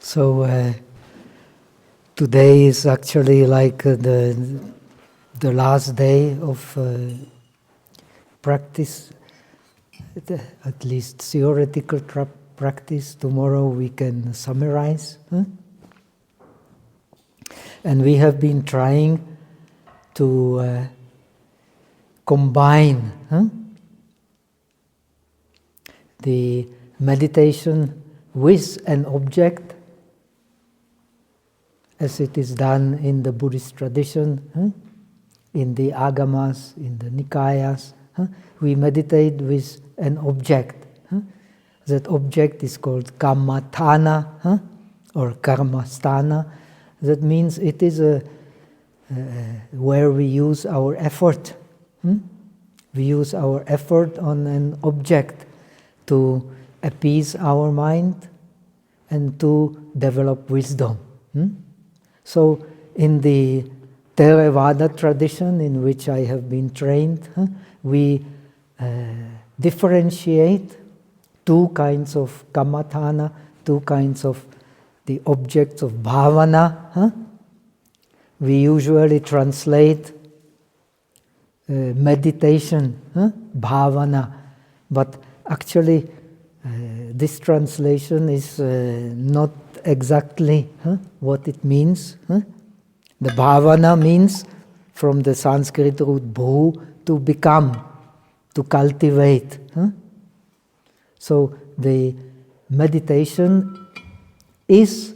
So today is actually like the last day of practice, at least theoretical practice. Tomorrow we can summarize. And we have been trying to combine the meditation with an object, as it is done in the Buddhist tradition, in the agamas, in the nikayas. We meditate with an object. That object is called kammatthana or karmasthana. That means it is where we use our effort. We use our effort on an object to appease our mind and to develop wisdom. So in the Theravada tradition in which I have been trained, we differentiate two kinds of kammatthana, two kinds of the objects of bhavana. We usually translate meditation, bhavana, but actually this translation is not exactly what it means. The bhavana means, from the Sanskrit root bhu, to become, to cultivate. So the meditation is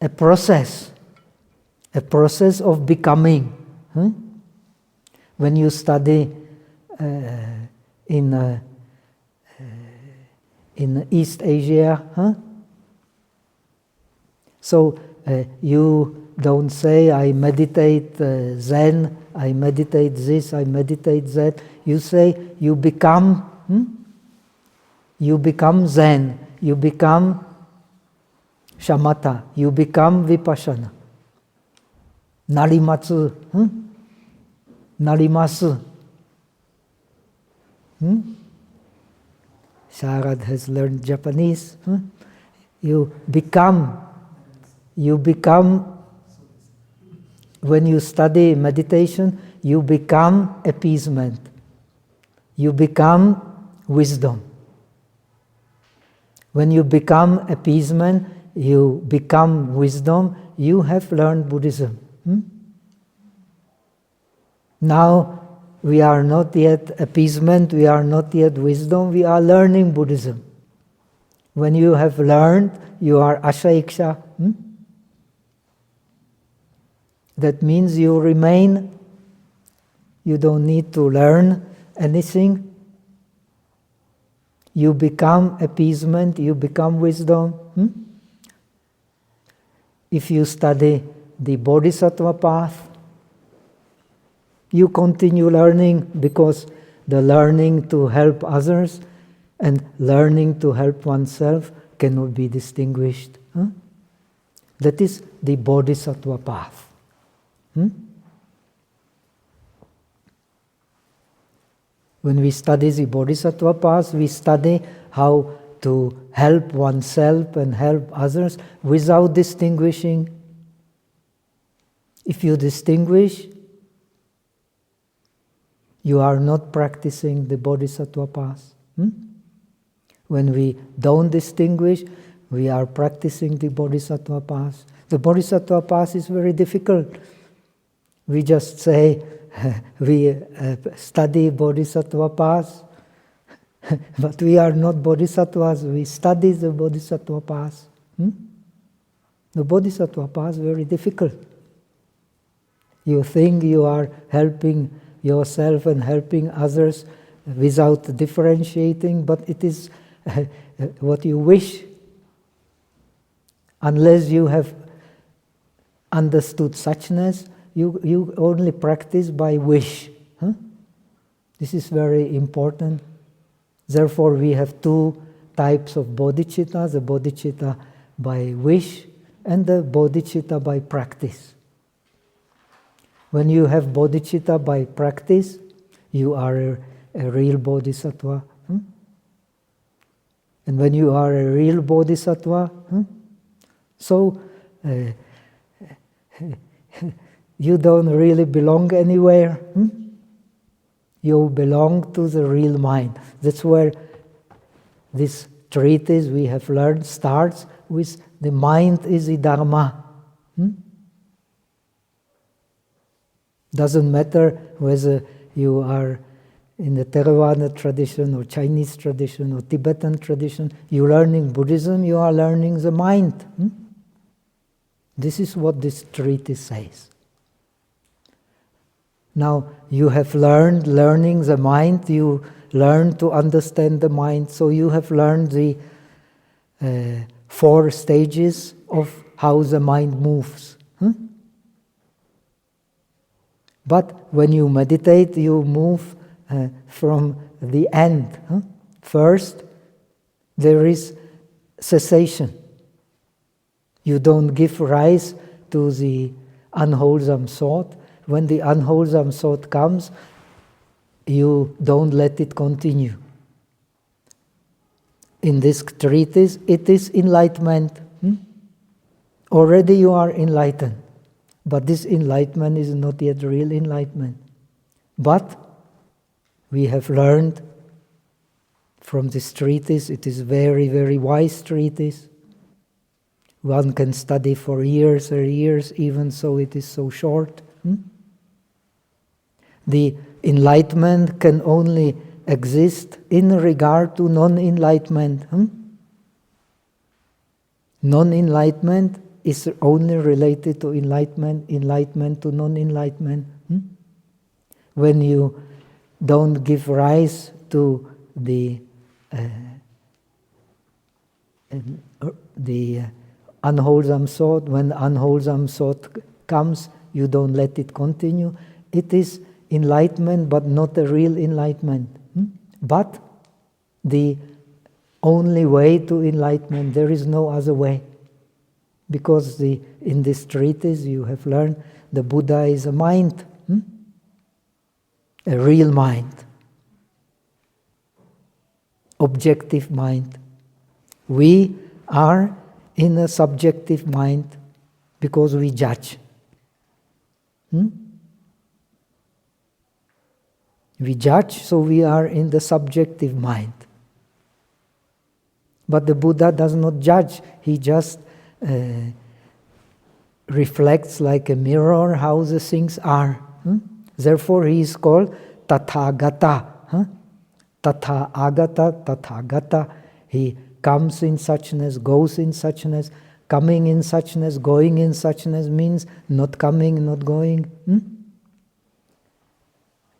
a process of becoming. When you study in East Asia, so you don't say, I meditate Zen, I meditate this, I meditate that. You say, you become Zen, you become shamatha, you become vipassana. Narimatsu, narimasu. Sharad has learned Japanese. You become, when you study meditation, you become appeasement. You become wisdom. When you become appeasement, you become wisdom, you have learned Buddhism. Now, we are not yet appeasement, we are not yet wisdom, we are learning Buddhism. When you have learned, you are ashaiksha. That means you remain, you don't need to learn anything. You become appeasement, you become wisdom. If you study the Bodhisattva path, you continue learning, because the learning to help others and learning to help oneself cannot be distinguished. That is the Bodhisattva path. When we study the Bodhisattva path, we study how to help oneself and help others without distinguishing. If you distinguish, you are not practicing the Bodhisattva path. When we don't distinguish, we are practicing the Bodhisattva path. The Bodhisattva path is very difficult. We just say, we study Bodhisattva path, but we are not Bodhisattvas, we study the Bodhisattva path. The Bodhisattva path is very difficult. You think you are helping yourself and helping others without differentiating, but it is what you wish. Unless you have understood suchness, you only practice by wish. This is very important. Therefore, we have two types of bodhicitta, the bodhicitta by wish and the bodhicitta by practice. When you have bodhicitta by practice, you are a real bodhisattva. And when you are a real bodhisattva, So you don't really belong anywhere. You belong to the real mind. That's where this treatise we have learned starts with the mind is the Dharma. Doesn't matter whether you are in the Theravada tradition or Chinese tradition or Tibetan tradition, you're learning Buddhism, you are learning the mind. This is what this treatise says. Now, you have learning the mind, you learn to understand the mind, so you have learned the 4 stages of how the mind moves. But when you meditate, you move from the end. First, there is cessation. You don't give rise to the unwholesome thought. When the unwholesome thought comes, you don't let it continue. In this treatise, it is enlightenment. Already you are enlightened. But this enlightenment is not yet real enlightenment. But we have learned from this treatise, it is very, very wise treatise. One can study for years or years, even so it is so short. The enlightenment can only exist in regard to non-enlightenment. Non-enlightenment is only related to enlightenment to non-enlightenment. When you don't give rise to the unwholesome thought, when unwholesome thought comes, you don't let it continue. It is enlightenment, but not a real enlightenment. But the only way to enlightenment, there is no other way. Because in this treatise you have learned the Buddha is a mind, a real mind, objective mind. We are in a subjective mind because we judge. We judge, so we are in the subjective mind. But the Buddha does not judge, he just reflects like a mirror how the things are. Therefore he is called Tathagata. Tatha agata, Tathagata. He comes in suchness, goes in suchness. Coming in suchness, going in suchness means not coming, not going.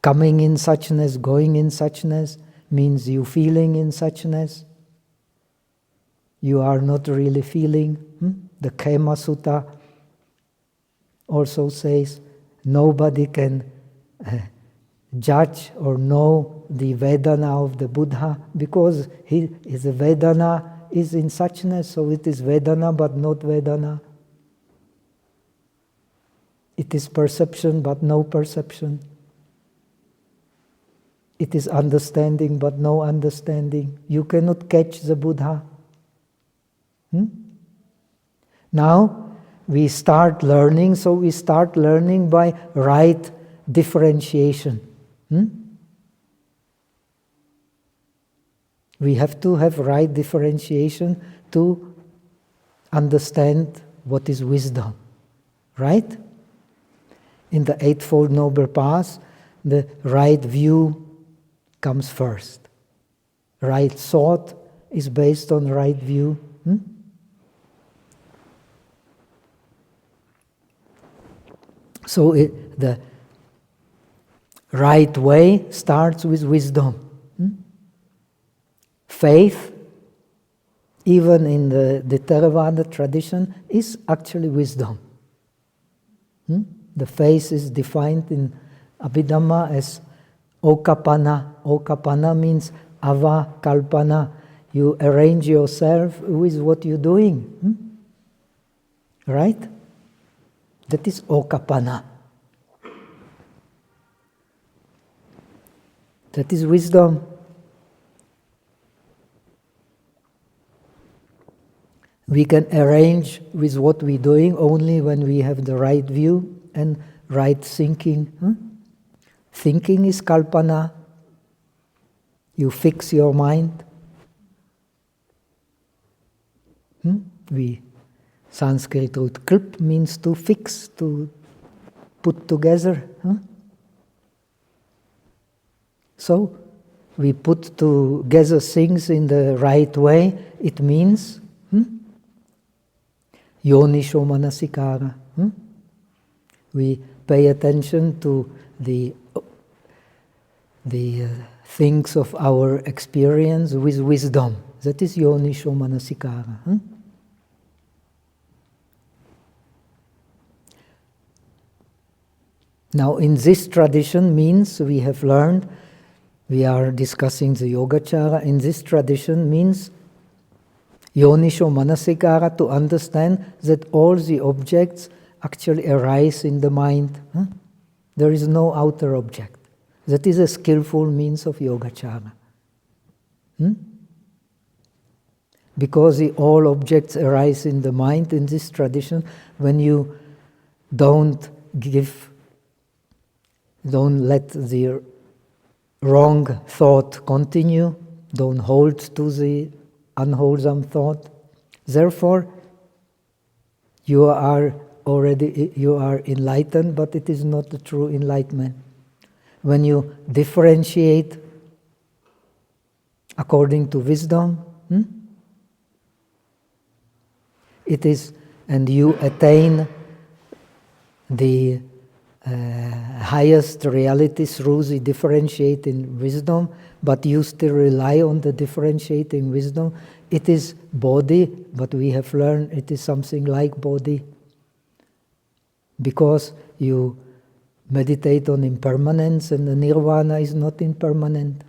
Coming in suchness, going in suchness means you feeling in suchness. You are not really feeling. The Khema Sutta also says nobody can judge or know the Vedana of the Buddha because his Vedana is in suchness, so it is Vedana but not Vedana. It is perception but no perception. It is understanding but no understanding. You cannot catch the Buddha. Now we start learning, so we start learning by right differentiation. We have to have right differentiation to understand what is wisdom, right? In the Eightfold Noble Path, the right view comes first. Right thought is based on right view. So the right way starts with wisdom. Faith, even in the Theravada tradition, is actually wisdom. The faith is defined in Abhidhamma as okapana. Okapana means avakalpana. You arrange yourself with what you're doing. Right? That is okapana. That is wisdom. We can arrange with what we're doing only when we have the right view and right thinking. Thinking is kalpana. You fix your mind. Sanskrit root klp means to fix, to put together. So, we put together things in the right way. It means yonisho manasikara. We pay attention to the things of our experience with wisdom. That is yonisho manasikara. Now, in this tradition means we have learned, we are discussing the Yogacara, in this tradition means yonisho manasikara, to understand that all the objects actually arise in the mind. There is no outer object. That is a skillful means of Yogacara. Because all objects arise in the mind in this tradition, when you don't let the wrong thought continue, don't hold to the unwholesome thought. Therefore, you are enlightened, but it is not the true enlightenment. When you differentiate according to wisdom, it is, and you attain the highest reality through the differentiating wisdom, but you still rely on the differentiating wisdom. It is body, but we have learned it is something like body, because you meditate on impermanence, and the nirvana is not impermanent.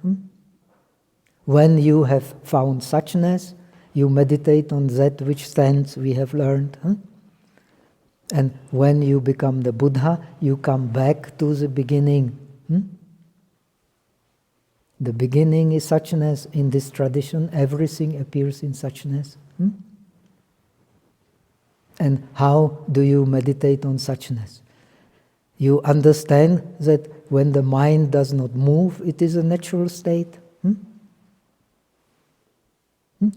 When you have found suchness, you meditate on that which stands, we have learned. And when you become the Buddha, you come back to the beginning. The beginning is suchness. In this tradition, everything appears in suchness. And how do you meditate on suchness? You understand that when the mind does not move, it is a natural state.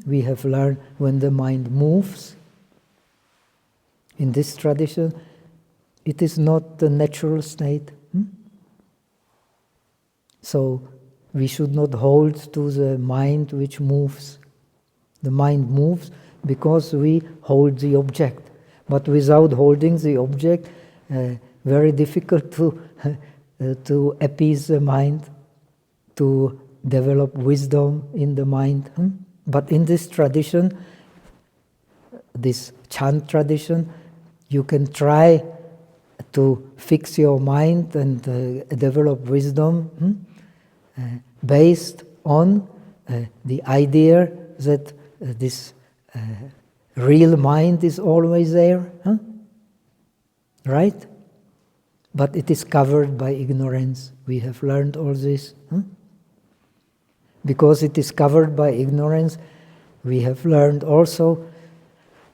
We have learned when the mind moves, in this tradition, it is not the natural state. So we should not hold to the mind which moves. The mind moves because we hold the object. But without holding the object, very difficult to appease the mind, to develop wisdom in the mind. But in this tradition, this chant tradition, you can try to fix your mind and develop wisdom based on the idea that this real mind is always there, right? But it is covered by ignorance. We have learned all this. Because it is covered by ignorance, we have learned also,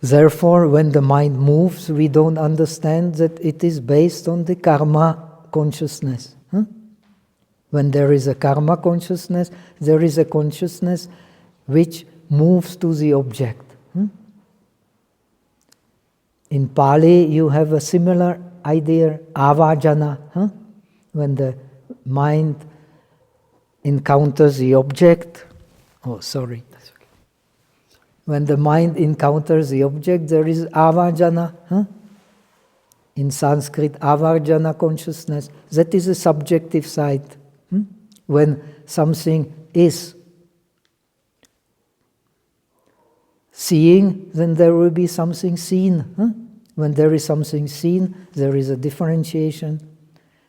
therefore, when the mind moves, we don't understand that it is based on the karma consciousness. When there is a karma consciousness, there is a consciousness which moves to the object. In Pali, you have a similar idea, avajana. When the mind encounters the object, when the mind encounters the object, there is avajana. In Sanskrit, avarjana consciousness. That is a subjective side. When something is seeing, then there will be something seen. When there is something seen, there is a differentiation.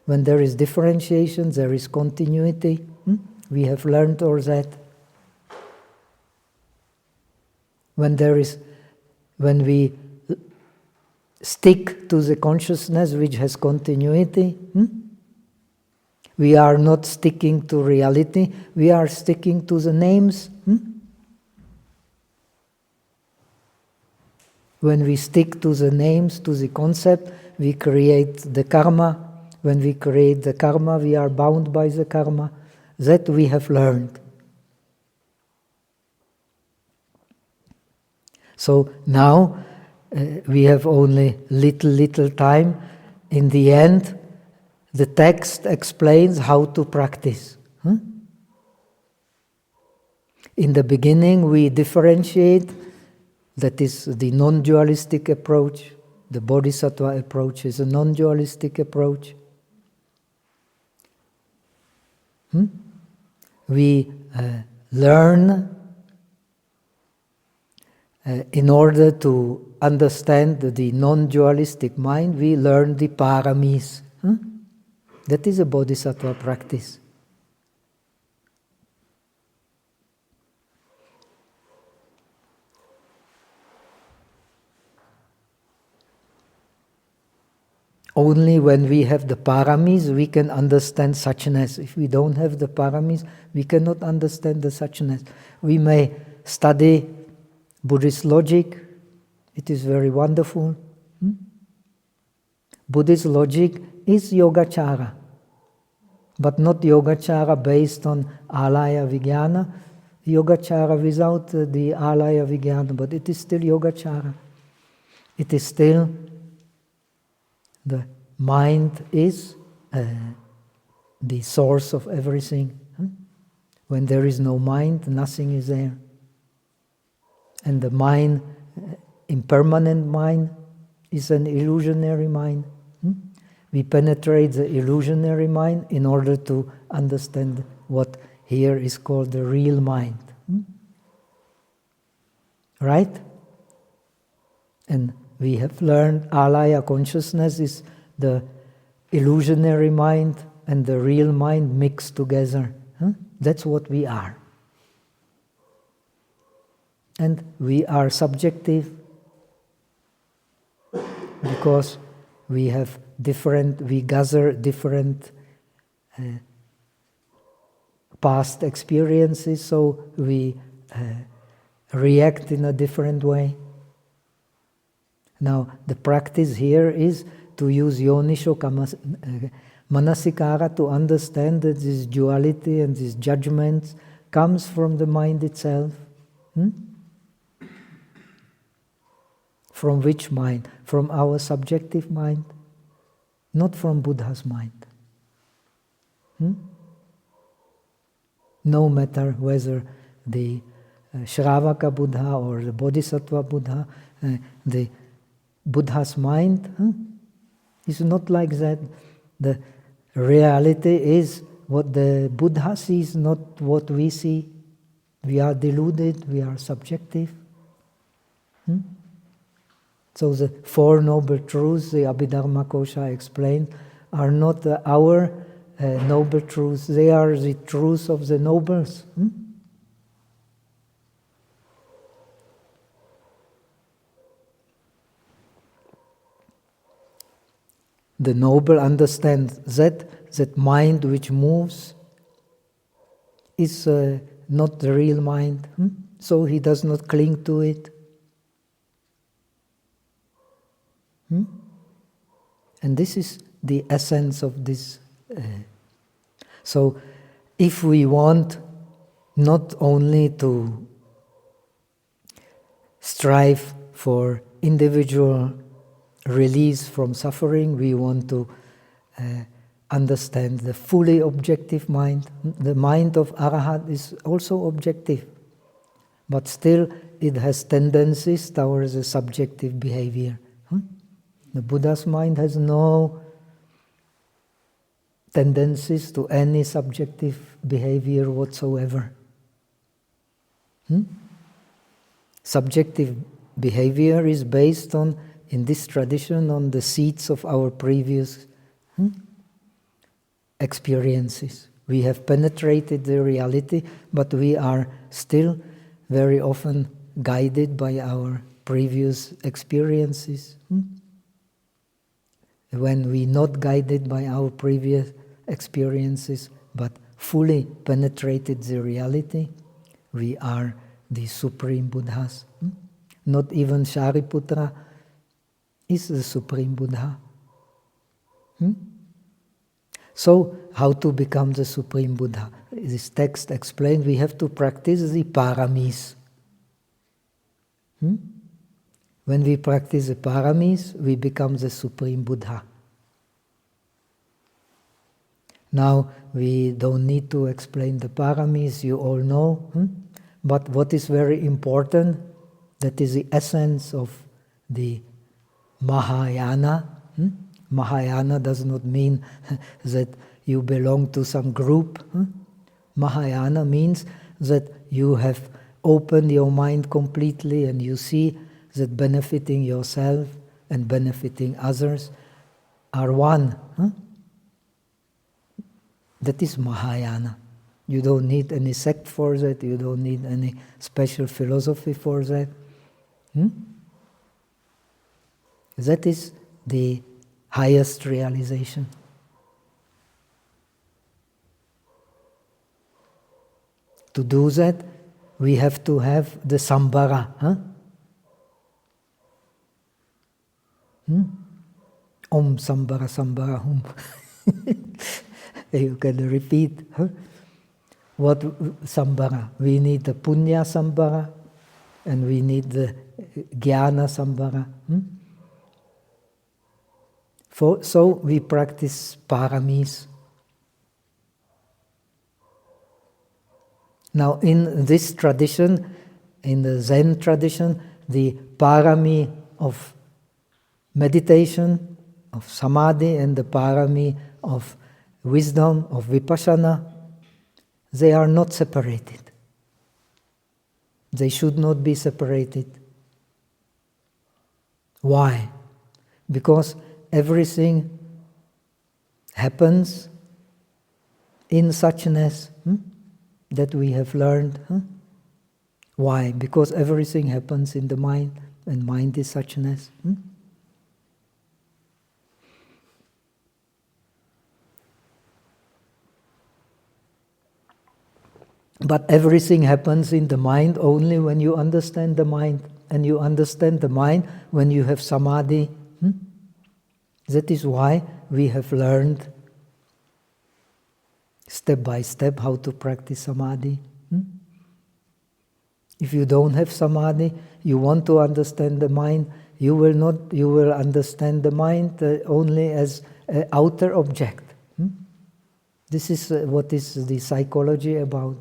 When there is differentiation, there is continuity. We have learned all that. When we stick to the consciousness which has continuity, we are not sticking to reality, we are sticking to the names. When we stick to the names, to the concept, we create the karma. When we create the karma, we are bound by the karma. That we have learned. So now we have only little time. In the end, the text explains how to practice. In the beginning, we differentiate. That is the non-dualistic approach. The Bodhisattva approach is a non-dualistic approach. We learn in order to understand the non-dualistic mind, we learn the paramis. That is a Bodhisattva practice. Only when we have the paramis, we can understand suchness. If we don't have the paramis, we cannot understand the suchness. We may study Buddhist logic. It is very wonderful. Buddhist logic is yogacara, but not yogacara based on alaya vijnana. Yogacara without the alaya vijnana, but it is still yogacara. It is still the mind is the source of everything. When there is no mind, nothing is there. And the mind, impermanent mind, is an illusionary mind. We penetrate the illusionary mind in order to understand what here is called the real mind. Right? And we have learned alaya consciousness is the illusionary mind and the real mind mixed together. That's what we are. And we are subjective because we gather different past experiences, so we react in a different way. Now, the practice here is to use yonisho manasikara to understand that this duality and these judgments comes from the mind itself. From which mind? From our subjective mind, not from Buddha's mind. No matter whether the Shravaka Buddha or the Bodhisattva Buddha, the Buddha's mind is not like that. The reality is what the Buddha sees, not what we see. We are deluded, we are subjective. So the Four Noble Truths, the Abhidharma Kosha explained, are not our noble truths. They are the truths of the nobles. The noble understands that mind which moves is not the real mind, so he does not cling to it. And this is the essence of this. So if we want not only to strive for individual release from suffering, we want to understand the fully objective mind. The mind of Arahat is also objective, but still it has tendencies towards a subjective behavior. The Buddha's mind has no tendencies to any subjective behavior whatsoever. Subjective behavior is based on, in this tradition, on the seeds of our previous experiences. We have penetrated the reality, but we are still very often guided by our previous experiences. When we not guided by our previous experiences, but fully penetrated the reality, we are the Supreme Buddhas. Not even Shariputra is the Supreme Buddha. So, how to become the Supreme Buddha? This text explains we have to practice the paramis. When we practice the paramis, we become the Supreme Buddha. Now, we don't need to explain the paramis, you all know. But what is very important, that is the essence of the Mahayana. Mahayana does not mean that you belong to some group. Mahayana means that you have opened your mind completely and you see that benefiting yourself and benefiting others are one. That is Mahayana. You don't need any sect for that, you don't need any special philosophy for that. That is the highest realization. To do that, we have to have the sambhara. Om sambhara sambhara hum. You can repeat. What sambhara? We need the punya sambhara and we need the jnana sambhara. So we practice paramis. Now in this tradition, in the Zen tradition, the parami of meditation, of samadhi, and the parami of wisdom, of vipassana, they are not separated. They should not be separated. Why? Because everything happens in suchness that we have learned. Why? Because everything happens in the mind, and mind is suchness. But everything happens in the mind only when you understand the mind. And you understand the mind when you have samadhi. That is why we have learned step by step how to practice samadhi. If you don't have samadhi, you want to understand the mind, you will understand the mind only as an outer object. This is what is the psychology about.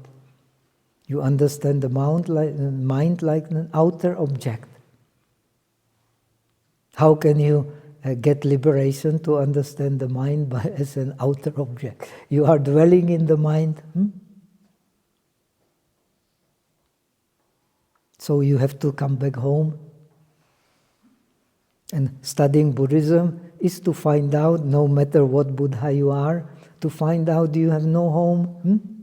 You understand the mind like an outer object. How can you get liberation to understand the mind as an outer object? You are dwelling in the mind. So you have to come back home. And studying Buddhism is to find out, no matter what Buddha you are, to find out you have no home.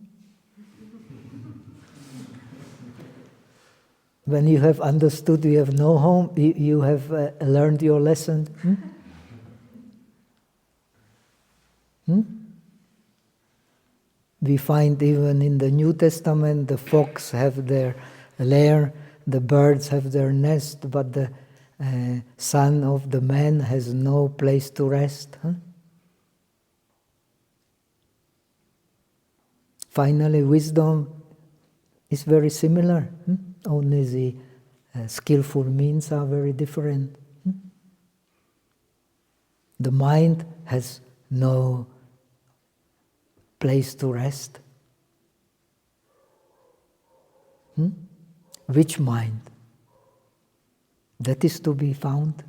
When you have understood you have no home, you have learned your lesson. We find even in the New Testament the fox have their lair, the birds have their nest, but the son of the man has no place to rest. Finally, wisdom is very similar. Only the skillful means are very different. The mind has no place to rest. Which mind? That is to be found.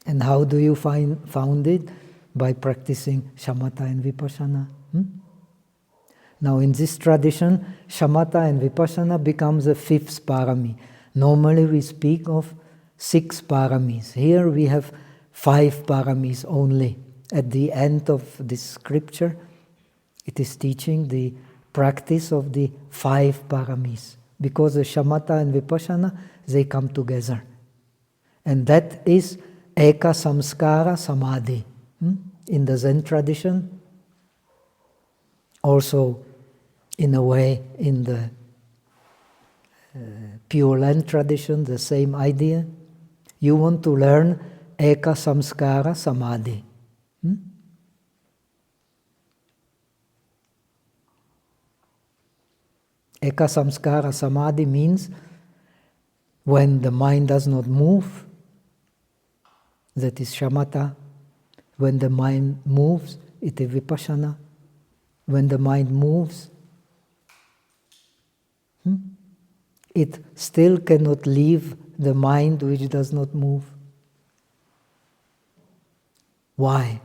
And how do you found it? By practicing shamatha and vipassana. Now in this tradition, shamatha and vipassana becomes the fifth parami. Normally we speak of 6 paramis. Here we have 5 paramis only. At the end of this scripture, it is teaching the practice of the 5 paramis. Because the shamatha and vipassana, they come together. And that is eka samskara samadhi. In the Zen tradition, also In a way, in the Pure Land tradition, the same idea. You want to learn Eka Samskara Samadhi. Eka Samskara Samadhi means when the mind does not move, that is shamatha. When the mind moves, it is vipassana. When the mind moves, it still cannot leave the mind which does not move. Why?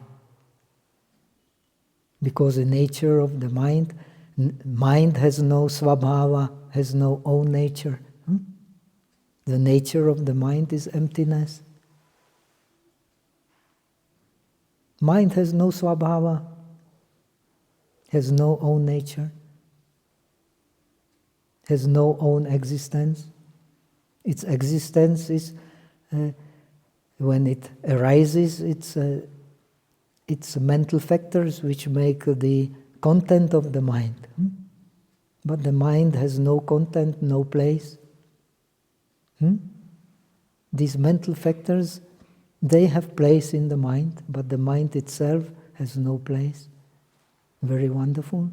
Because the nature of the mind has no svabhava, has no own nature. The nature of the mind is emptiness. Mind has no svabhava, has no own nature, has no own existence. Its existence is, when it arises, it's mental factors which make the content of the mind. But the mind has no content, no place. These mental factors, they have place in the mind, but the mind itself has no place. Very wonderful.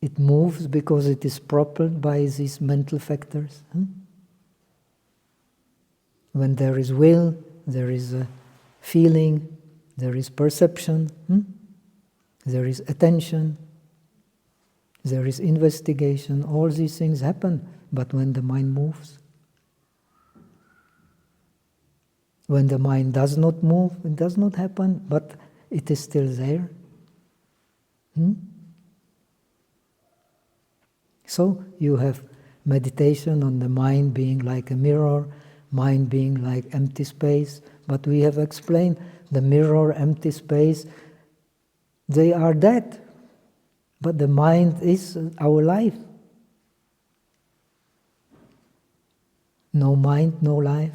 It moves because it is propelled by these mental factors. When there is will, there is a feeling, there is perception, there is attention, there is investigation. All these things happen, but when the mind moves. When the mind does not move, it does not happen, but it is still there. So you have meditation on the mind being like a mirror, mind being like empty space, but we have explained the mirror, empty space, they are dead, but the mind is our life. No mind, no life.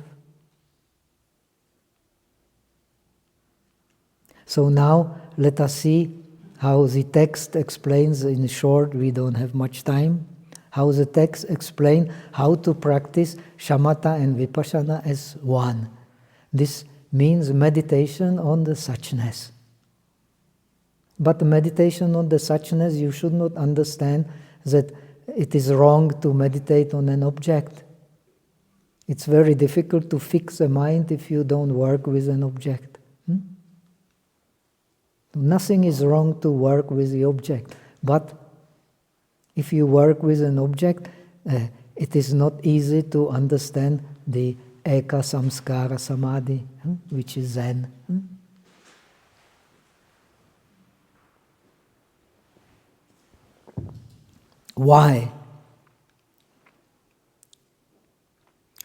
So now let us see how the text explains, in short, we don't have much time, how the text explains how to practice shamatha and vipassana as one. This means meditation on the suchness. But the meditation on the suchness, you should not understand that it is wrong to meditate on an object. It's very difficult to fix a mind if you don't work with an object. Nothing is wrong to work with the object, but if you work with an object, it is not easy to understand the Eka Samskara Samadhi, which is Zen. Why?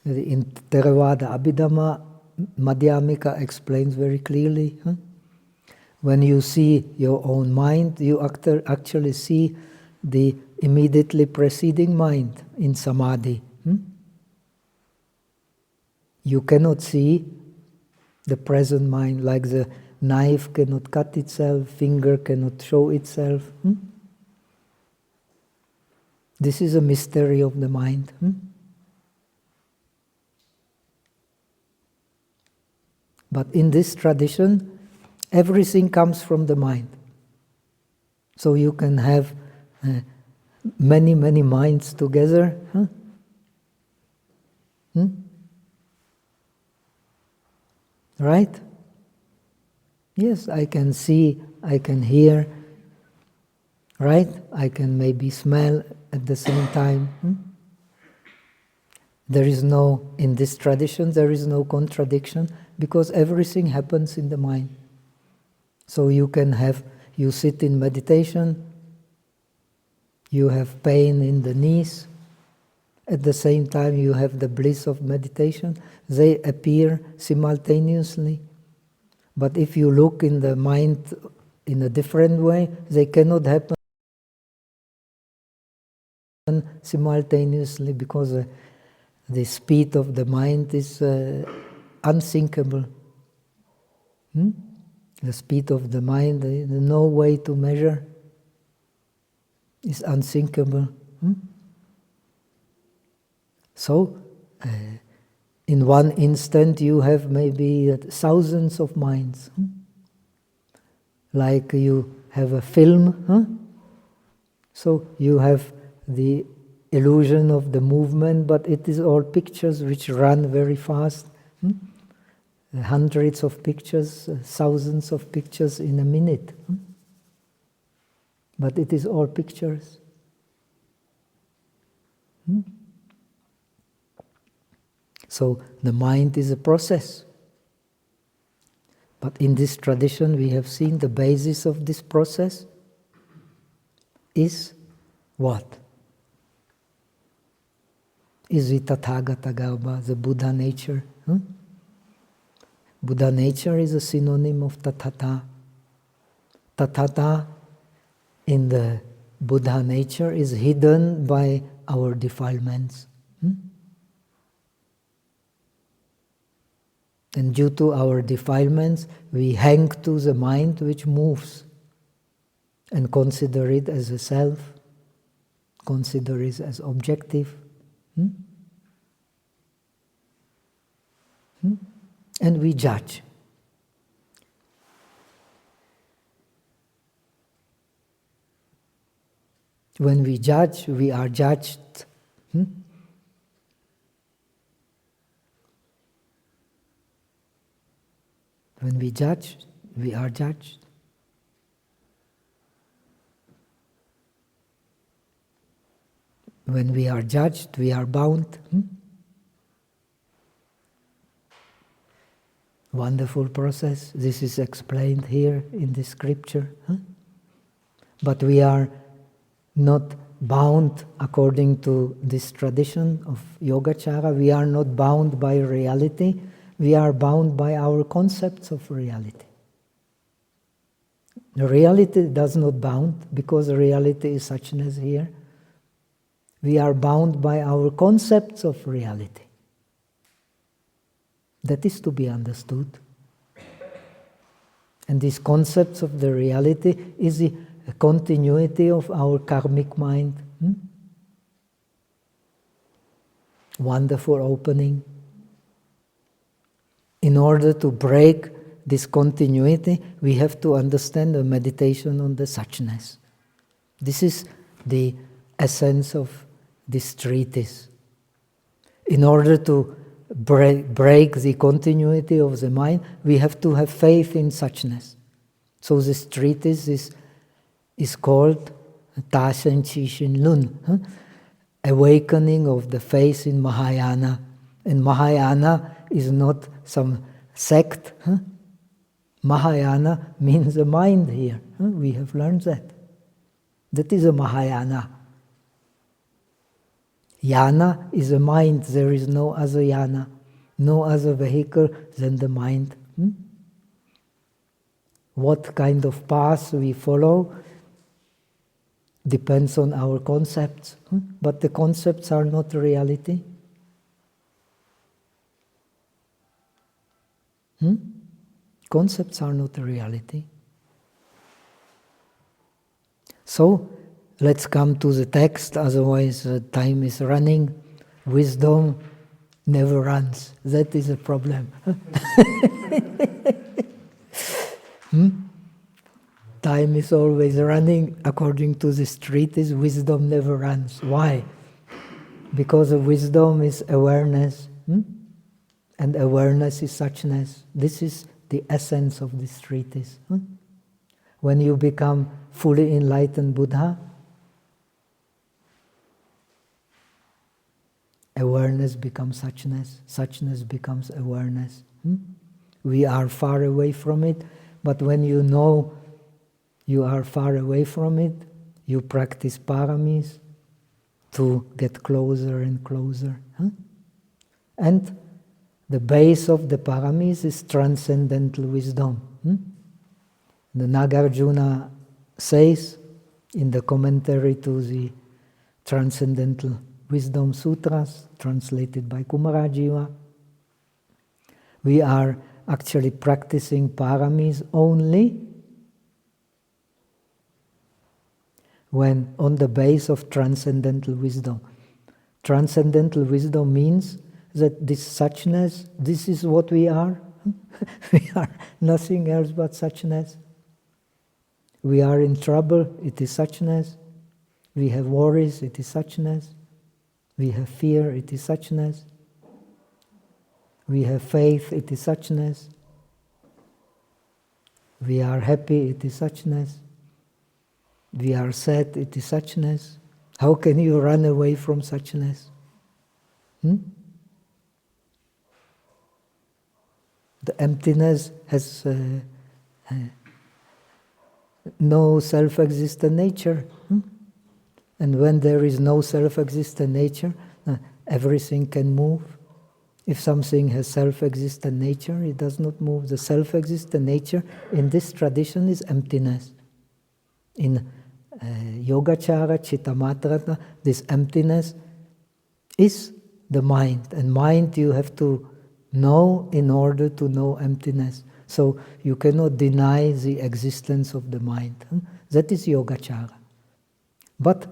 In Theravada Abhidhamma, Madhyamika explains very clearly. When you see your own mind, you actually see the immediately preceding mind in Samadhi. You cannot see the present mind, like the knife cannot cut itself, finger cannot show itself. This is a mystery of the mind. But in this tradition, everything comes from the mind. So you can have many, many minds together. Right? Yes, I can see, I can hear. Right? I can maybe smell at the same time. There is no, in this tradition, there is no contradiction, because everything happens in the mind. So you can have, you sit in meditation, you have pain in the knees, at the same time you have the bliss of meditation. They appear simultaneously. But if you look in the mind in a different way, they cannot happen simultaneously, because the speed of the mind is unthinkable. The speed of the mind, no way to measure, is unthinkable. So, in one instant you have maybe thousands of minds. Like you have a film, so you have the illusion of the movement, but it is all pictures which run very fast. Hundreds of pictures, thousands of pictures in a minute. But it is all pictures. So the mind is a process. But in this tradition we have seen the basis of this process is what? Is the Tathagata Garbha, the Buddha nature. Buddha nature is a synonym of Tathata. Tathata in the Buddha nature is hidden by our defilements. And due to our defilements, we hang to the mind which moves and consider it as a self, consider it as objective. And we judge. When we judge, we are judged. When we judge, we are judged. When we are judged, we are bound. Wonderful process. This is explained here in the scripture. But we are not bound according to this tradition of Yogacara. We are not bound by reality. We are bound by our concepts of reality. The reality does not bound because reality is suchness here. We are bound by our concepts of reality. That is to be understood. And these concepts of the reality is the continuity of our karmic mind. Wonderful opening. In order to break this continuity, we have to understand the meditation on the suchness. This is the essence of this treatise. In order to break the continuity of the mind, we have to have faith in suchness. So this treatise is called Ta Shen Chi Shin Lun, awakening of the faith in Mahayana. And Mahayana is not some sect. Mahayana means a mind here. We have learned that. That is a Mahayana. Yana is a mind. There is no other yana, no other vehicle than the mind. What kind of path we follow depends on our concepts. But the concepts are not reality. Concepts are not a reality. So, let's come to the text, otherwise time is running. Wisdom never runs. That is a problem. Time is always running. According to this treatise, wisdom never runs. Why? Because wisdom is awareness. And awareness is suchness. This is the essence of this treatise. When you become fully enlightened Buddha, awareness becomes suchness, suchness becomes awareness. We are far away from it, but when you know you are far away from it, you practice paramis to get closer and closer. And the base of the paramis is transcendental wisdom. The Nagarjuna says in the commentary to the Transcendental Wisdom Sutras, translated by Kumarajiva, we are actually practicing paramis only when on the base of transcendental wisdom. Transcendental wisdom means that this suchness, this is what we are. We are nothing else but suchness. We are in trouble, it is suchness. We have worries, it is suchness. We have fear, it is suchness. We have faith, it is suchness. We are happy, it is suchness. We are sad, it is suchness. How can you run away from suchness? The emptiness has no self-existent nature. And when there is no self-existent nature, everything can move. If something has self-existent nature, it does not move. The self-existent nature in this tradition is emptiness. In Yogacara, Chittamatrata, this emptiness is the mind. And mind you have to know in order to know emptiness. So you cannot deny the existence of the mind. That is Yogacara. But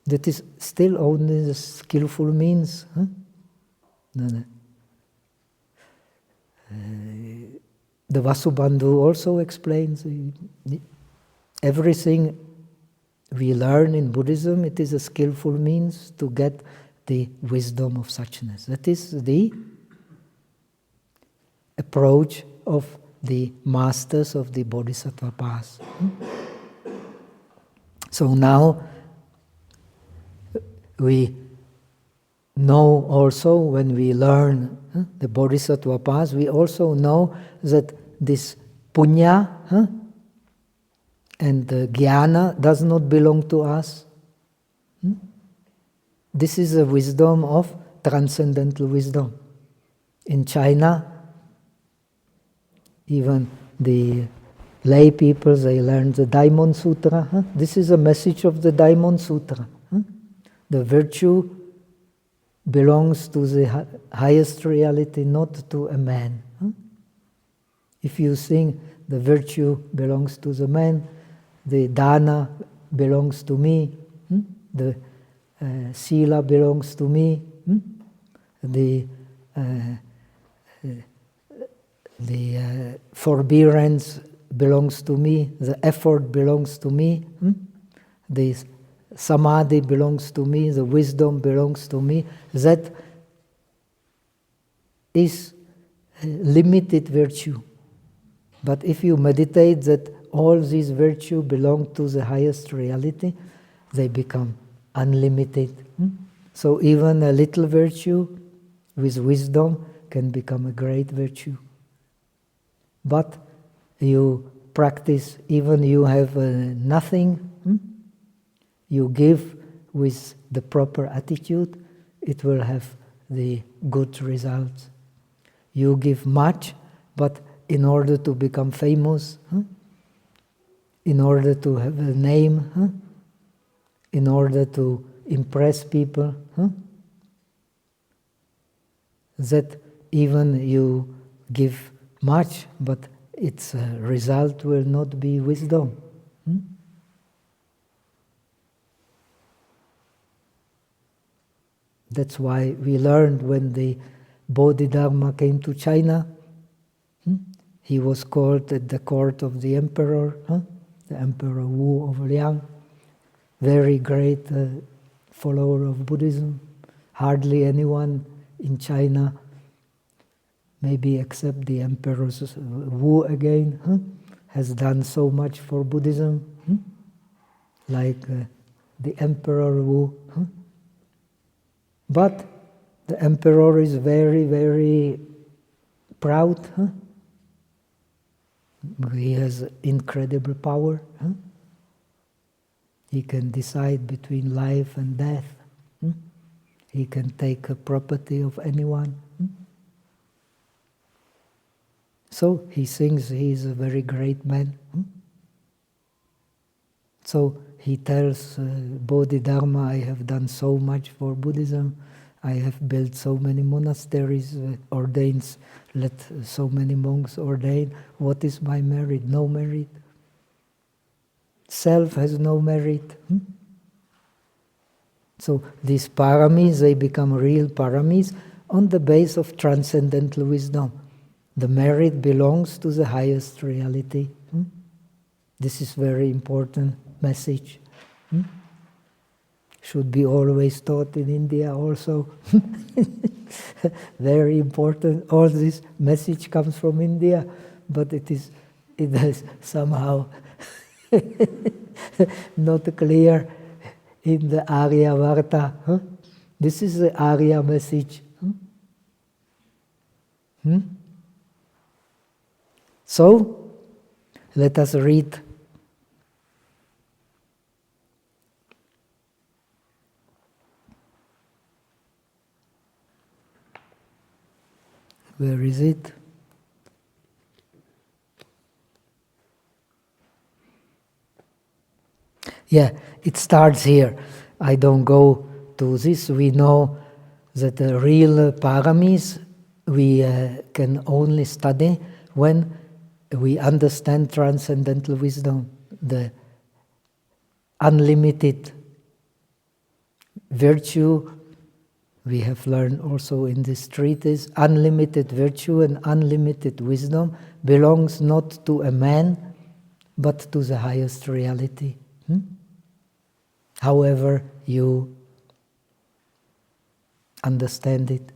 that is still only the skillful means. The Vasubandhu also explains everything we learn in Buddhism, it is a skillful means to get the wisdom of suchness. That is the approach of the masters of the Bodhisattva path. So now we know also when we learn the Bodhisattva path, we also know that this punya and jnana does not belong to us. This is a wisdom of transcendental wisdom. In China, even the lay people, they learn the Daimon Sutra. This is a message of the Daimon Sutra. The virtue belongs to the highest reality, not to a man. If you think the virtue belongs to the man, the dana belongs to me, the sila belongs to me, the forbearance belongs to me, the effort belongs to me, the samadhi belongs to me, the wisdom belongs to me. That is limited virtue. But if you meditate that all these virtues belong to the highest reality, they become unlimited. So even a little virtue with wisdom can become a great virtue. But you practice, even you have nothing, you give with the proper attitude, it will have the good results. You give much, but in order to become famous, in order to have a name, in order to impress people, that even you give much, but its result will not be wisdom. That's why we learned when the Bodhidharma came to China, he was called at the court of the emperor, the Emperor Wu of Liang, very great follower of Buddhism. Hardly anyone in China, maybe except the Emperor Wu again, has done so much for Buddhism, like the Emperor Wu. But the Emperor is very, very proud. He has incredible power. He can decide between life and death. He can take a property of anyone. So he thinks he is a very great man. So he tells Bodhidharma, I have done so much for Buddhism. I have built so many monasteries, ordains let so many monks ordain. What is my merit? No merit. Self has no merit. So these paramis, they become real paramis on the base of transcendental wisdom. The merit belongs to the highest reality. This is very important message. Should be always taught in India also. Very important. All this message comes from India, but it is somehow not clear in the Arya Varta. This is the Arya message. So, let us read. Where is it? Yeah, it starts here. I don't go to this. We know that the real paramis we can only study when we understand transcendental wisdom, the unlimited virtue. We have learned also in this treatise, unlimited virtue and unlimited wisdom belongs not to a man, but to the highest reality. However you understand it.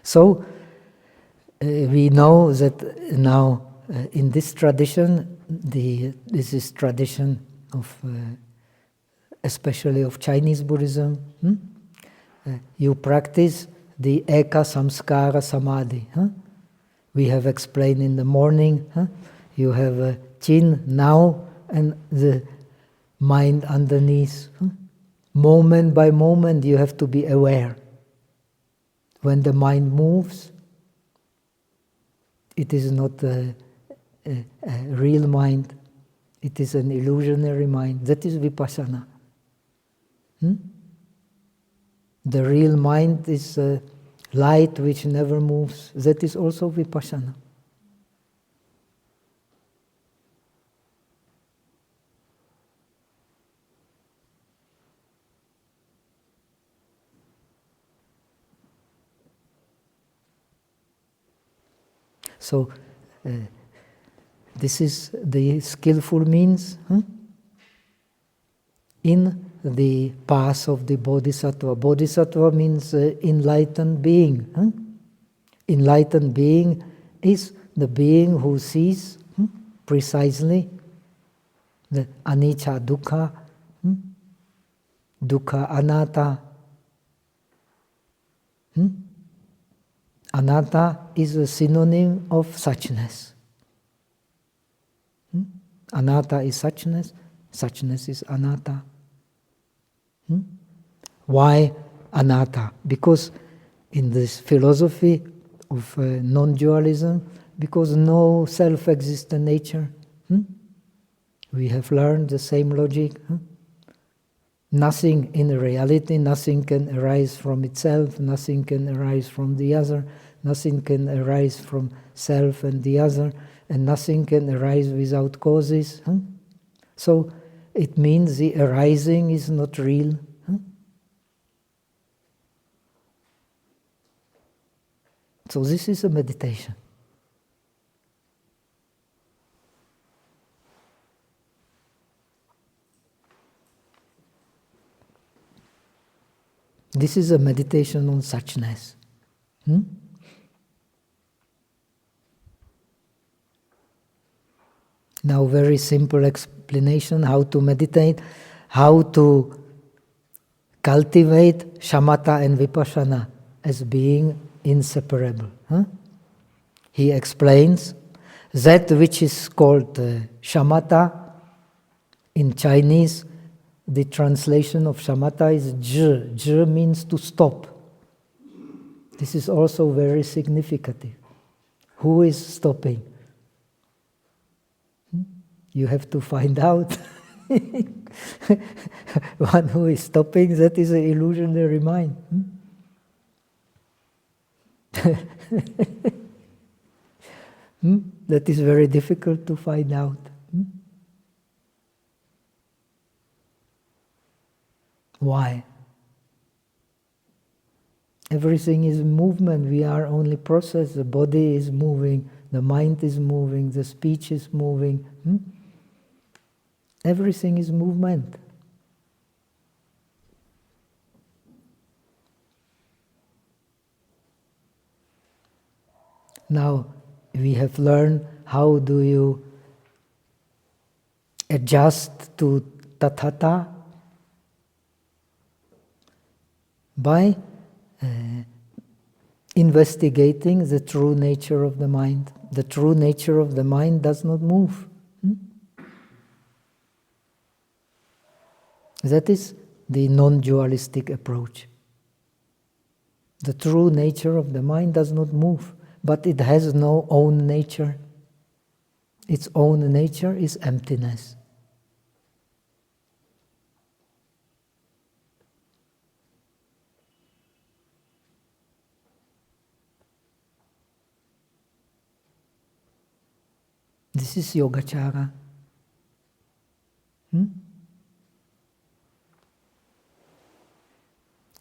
So, we know that now in this tradition, this is tradition of, especially of Chinese Buddhism, you practice the Eka Samskara Samadhi. We have explained in the morning, you have a chin now and the mind underneath. Moment by moment you have to be aware. When the mind moves, it is not a real mind, it is an illusionary mind. That is vipassana. The real mind is light which never moves. That is also vipassana. So, this is the skillful means in the path of the Bodhisattva. Bodhisattva means enlightened being. Enlightened being is the being who sees precisely the anicca, dukkha, dukkha, anatta. Anatta is a synonym of suchness. Anatta is suchness, suchness is anatta. Why anatta? Because in this philosophy of non-dualism, because no self-existent nature, we have learned the same logic. Nothing in reality, nothing can arise from itself, nothing can arise from the other, nothing can arise from self and the other, and nothing can arise without causes. So it means the arising is not real. So this is a meditation. This is a meditation on suchness. Now, very simple explanation how to meditate, how to cultivate shamatha and vipassana as being inseparable. He explains that which is called shamatha in Chinese. The translation of shamatha is zhi. Zhi means to stop. This is also very significant. Who is stopping? You have to find out. One who is stopping, that is an illusionary mind. That is very difficult to find out. Why? Everything is movement. We are only process. The body is moving, the mind is moving, the speech is moving. Everything is movement. Now, we have learned how do you adjust to tathata by investigating the true nature of the mind. The true nature of the mind does not move. That is the non-dualistic approach. The true nature of the mind does not move, but it has no own nature. Its own nature is emptiness. This is Yogacara.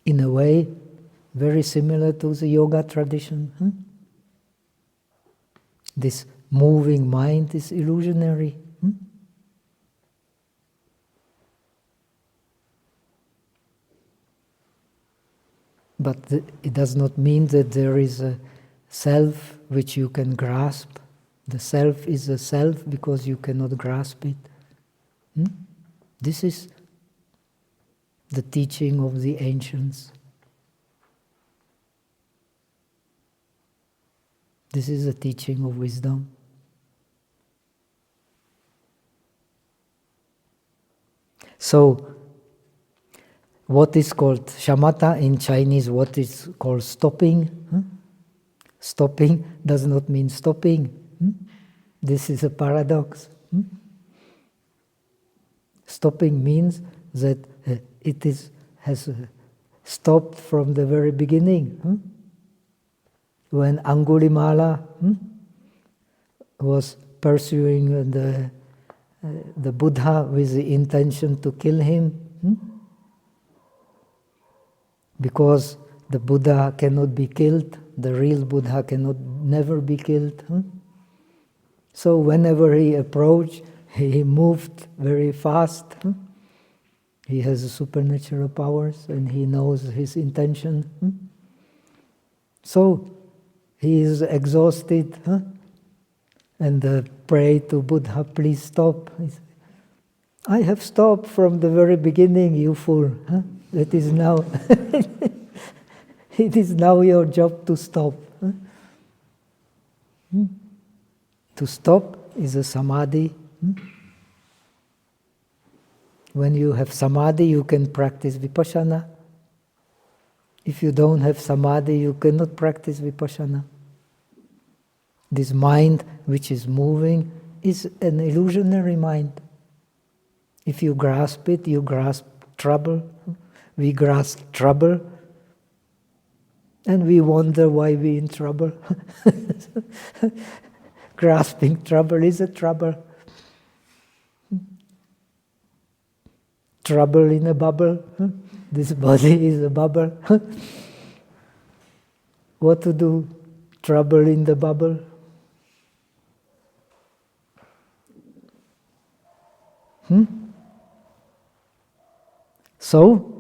In a way, very similar to the yoga tradition. This moving mind is illusionary. But it does not mean that there is a self which you can grasp. The self is a self because you cannot grasp it. This is the teaching of the ancients. This is the teaching of wisdom. So, what is called shamatha in Chinese, what is called stopping? Stopping does not mean stopping. This is a paradox. Stopping means that it has stopped from the very beginning. When Angulimala was pursuing the Buddha with the intention to kill him, because the Buddha cannot be killed, the real Buddha cannot never be killed. So whenever he approached, he moved very fast. He has supernatural powers and he knows his intention. So he is exhausted and pray to Buddha, please stop. He said, I have stopped from the very beginning, you fool. It is now it is now your job to stop. To stop is a samadhi. When you have samadhi, you can practice vipassana. If you don't have samadhi, you cannot practice vipassana. This mind which is moving is an illusionary mind. If you grasp it, you grasp trouble. We grasp trouble and we wonder why we're in trouble. Grasping trouble is a trouble. Trouble in a bubble. This body is a bubble. What to do? Trouble in the bubble. So,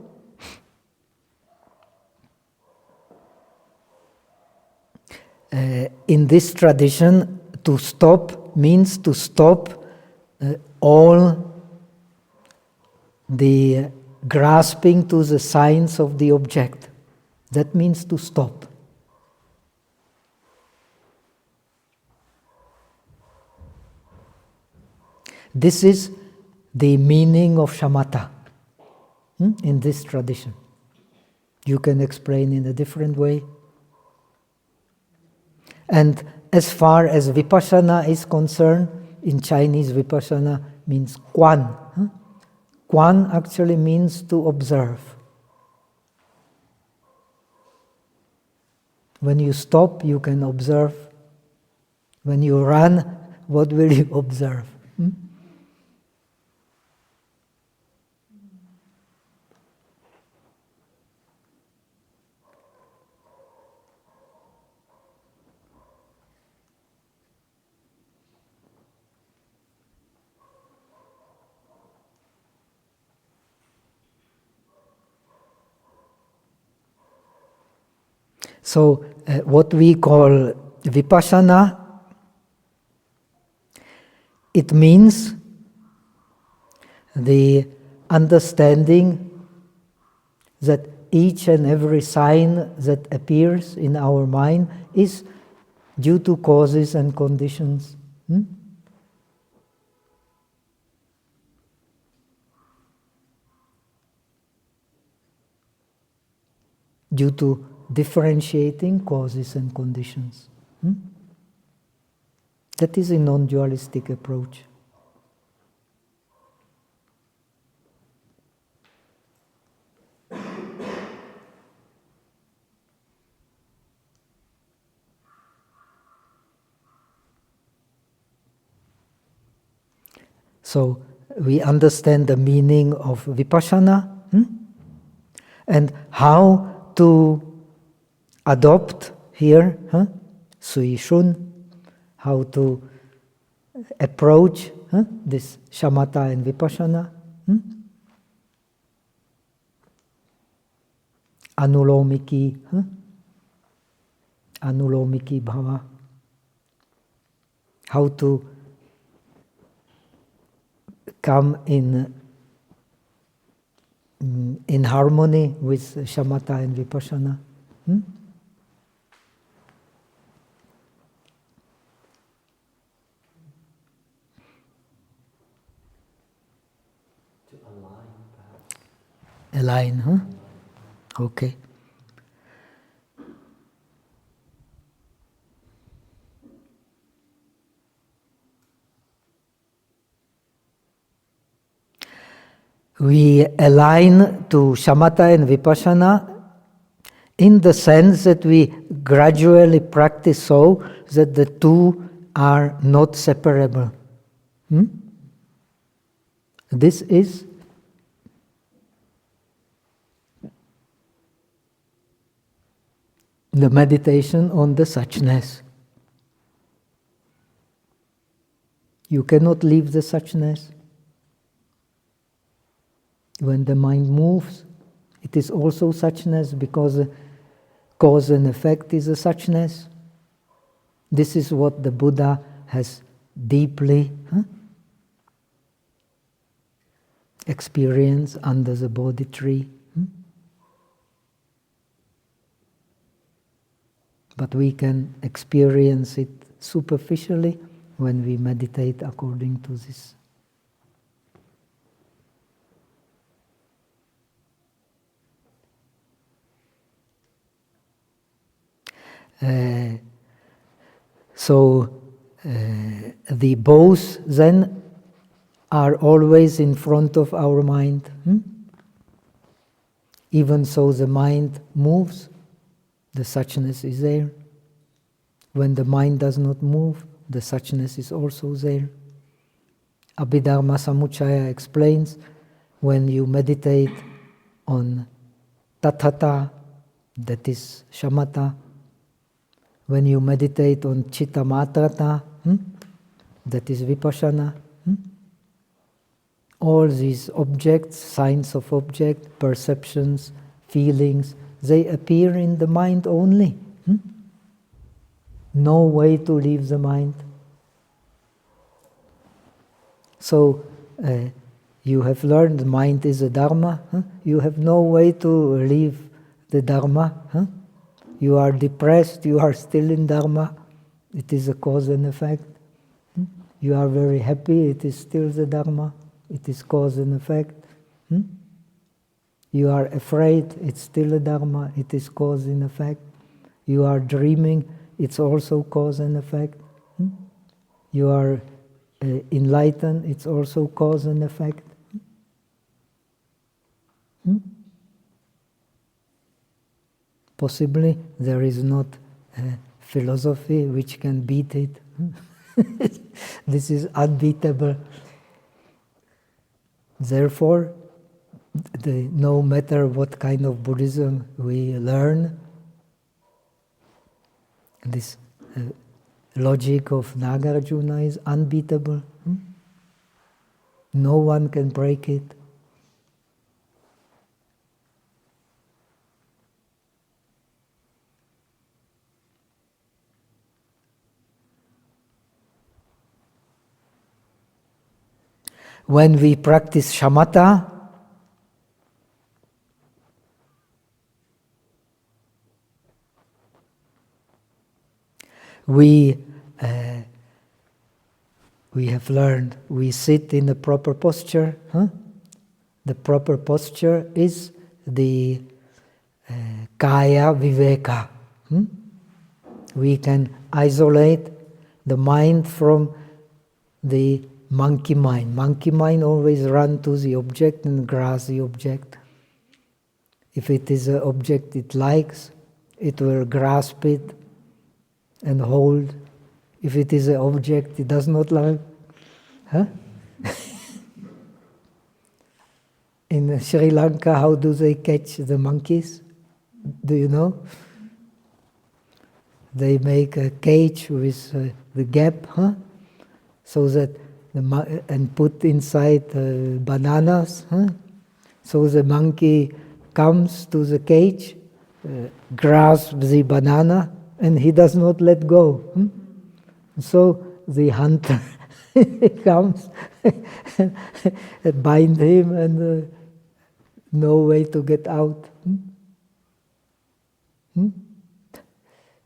in this tradition, to stop means to stop all the grasping to the signs of the object. That means to stop. This is the meaning of shamatha in this tradition. You can explain in a different way. And as far as vipassana is concerned, in Chinese vipassana means quan. Quan actually means to observe. When you stop, you can observe. When you run, what will you observe? So, what we call vipassana, it means the understanding that each and every sign that appears in our mind is due to causes and conditions. Due to differentiating causes and conditions. That is a non-dualistic approach. So we understand the meaning of vipassana and how to adopt here, sui shun, how to approach this shamatha and vipassana. Anulomiki bhava. How to come in harmony with shamatha and vipassana. To align, perhaps. Align, huh? Okay. We align to shamatha and vipassana in the sense that we gradually practice so that the two are not separable. This is the meditation on the suchness. You cannot leave the suchness. When the mind moves, it is also suchness, because cause and effect is a suchness. This is what the Buddha has deeply experienced under the Bodhi tree. But we can experience it superficially when we meditate according to this. The both then are always in front of our mind. Even so the mind moves, the suchness is there. When the mind does not move, the suchness is also there. Abhidharma Samuccaya explains, when you meditate on tathata, that is shamatha. When you meditate on citta matrata, that is vipassana. All these objects, signs of object, perceptions, feelings, they appear in the mind only. No way to leave the mind. So, you have learned the mind is a dharma. You have no way to leave the dharma. You are depressed, you are still in dharma. It is a cause and effect. You are very happy, it is still the dharma. It is cause and effect. You are afraid, it's still a dharma. It is cause and effect. You are dreaming, it's also cause and effect. You are enlightened, it's also cause and effect. Possibly there is not a philosophy which can beat it. This is unbeatable. Therefore, no matter what kind of Buddhism we learn, this logic of Nagarjuna is unbeatable. No one can break it. When we practice shamatha, we have learned, we sit in the proper posture. The proper posture is the kaya viveka. We can isolate the mind from the monkey mind. Monkey mind always runs to the object and grasps the object. If it is an object it likes, it will grasp it and hold. If it is an object it does not like, In Sri Lanka, how do they catch the monkeys? Do you know? They make a cage with the gap, so that and put inside bananas, so the monkey comes to the cage, grasps the banana, and he does not let go. So the hunter comes and bind him, and no way to get out.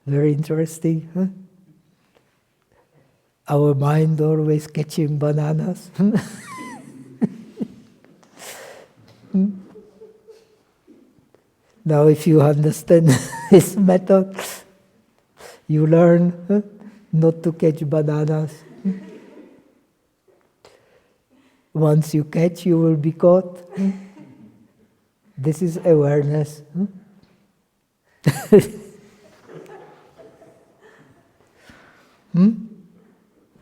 Very interesting. Our mind always catching bananas. Now if you understand this method, you learn not to catch bananas. Once you catch, you will be caught. This is awareness.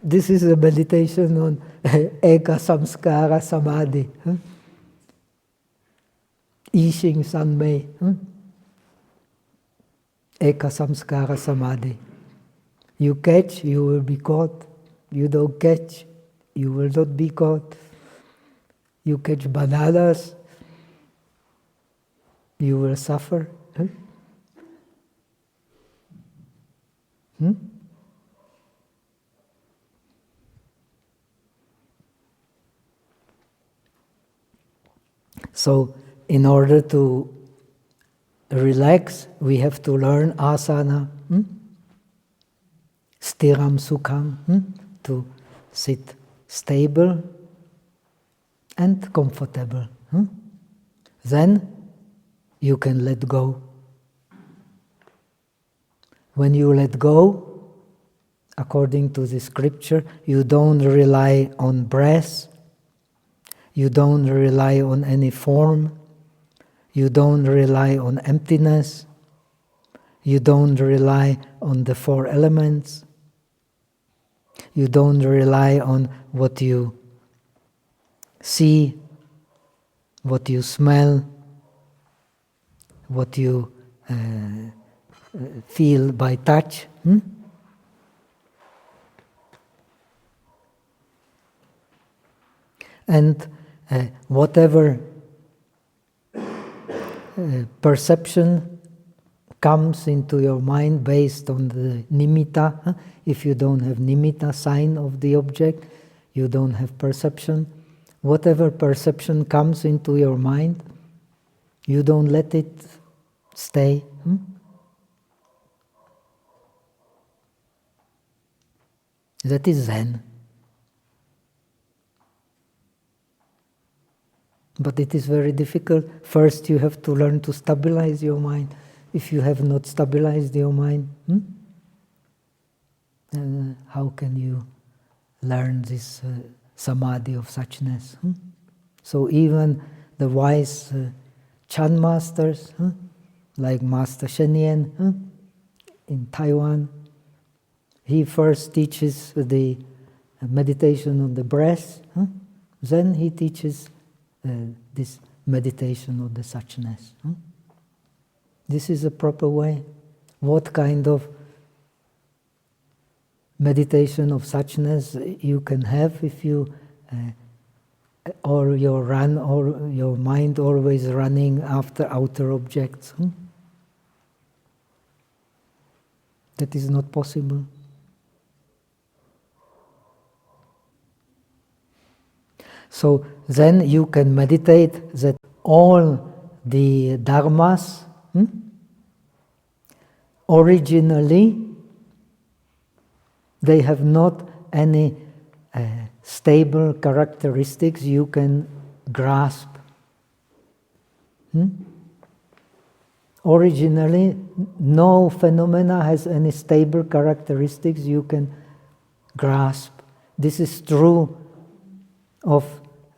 This is a meditation on Eka Samskara Samadhi. Yixing Sanmei. Eka Samskara Samadhi. You catch, you will be caught. You don't catch, you will not be caught. You catch bananas, you will suffer. So, in order to relax, we have to learn asana, stiram sukham, to sit stable and comfortable. Then you can let go. When you let go, according to the scripture, you don't rely on breath, you don't rely on any form, you don't rely on emptiness, you don't rely on the four elements, you don't rely on what you see, what you smell, what you feel by touch. And whatever perception comes into your mind based on the nimitta. If you don't have nimitta, sign of the object, you don't have perception. Whatever perception comes into your mind, you don't let it stay. That is Zen. But it is very difficult. First you have to learn to stabilize your mind. If you have not stabilized your mind, then how can you learn this samadhi of suchness? So even the wise Chan masters, like Master Shenyan in Taiwan. He first teaches the meditation on the breath, then he teaches this meditation of the suchness. This is a proper way. What kind of meditation of suchness you can have if you or your mind always running after outer objects? That is not possible. So then you can meditate that all the dharmas originally they have not any stable characteristics you can grasp. Originally, no phenomena has any stable characteristics you can grasp. This is true of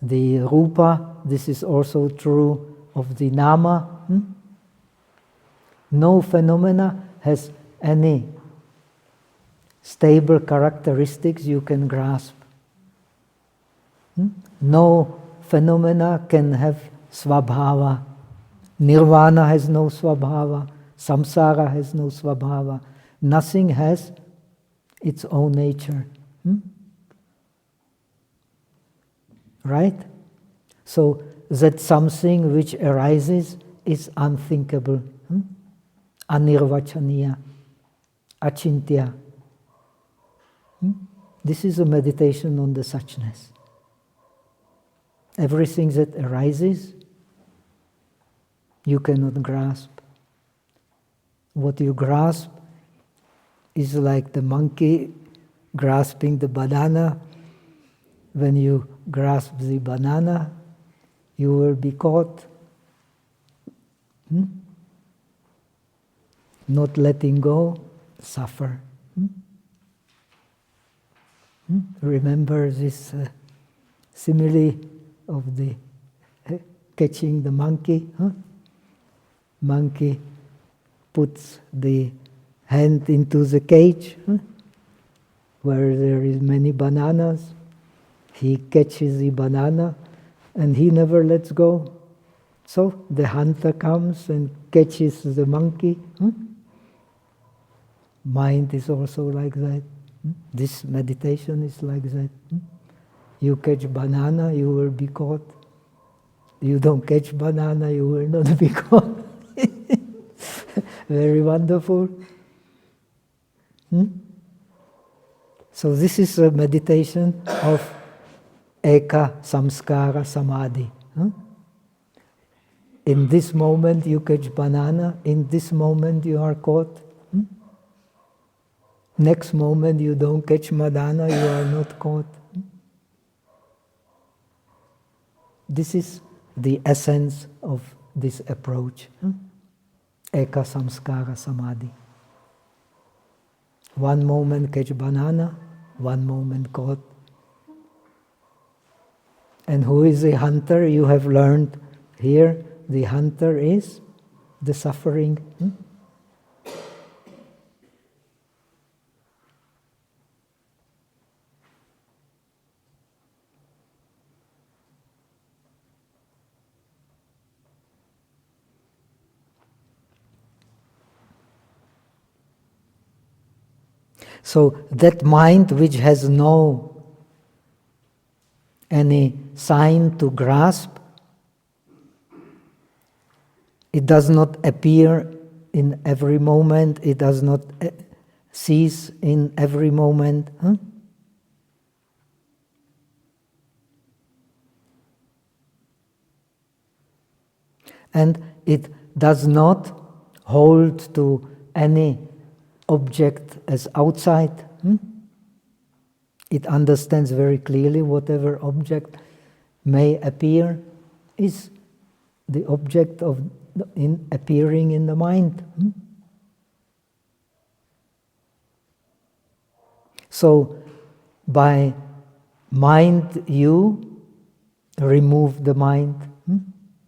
the rupa, this is also true of the nama. No phenomena has any stable characteristics you can grasp. No phenomena can have svabhava. Nirvana has no svabhava. Samsara has no svabhava. Nothing has its own nature. Right? So that something which arises is unthinkable. Anirvachaniya. Achintya. This is a meditation on the suchness. Everything that arises, you cannot grasp. What you grasp is like the monkey grasping the banana. When you grasp the banana, you will be caught. Not letting go, suffer. Remember this simile of the catching the monkey? Monkey puts the hand into the cage where there is many bananas. He catches the banana and he never lets go. So the hunter comes and catches the monkey. Mind is also like that. This meditation is like that. You catch banana, you will be caught. You don't catch banana, you will not be caught. Very wonderful. So this is a meditation of eka samskara samadhi. In this moment you catch banana, in this moment you are caught. Next moment you don't catch banana, you are not caught. This is the essence of this approach. Eka samskara samadhi. One moment catch banana, one moment caught. And who is the hunter? You have learned here, the hunter is the suffering. So that mind which has no any sign to grasp, it does not appear in every moment, it does not cease in every moment. And it does not hold to any object as outside. It understands very clearly whatever object may appear is the object of appearing in the mind. So by mind you remove the mind.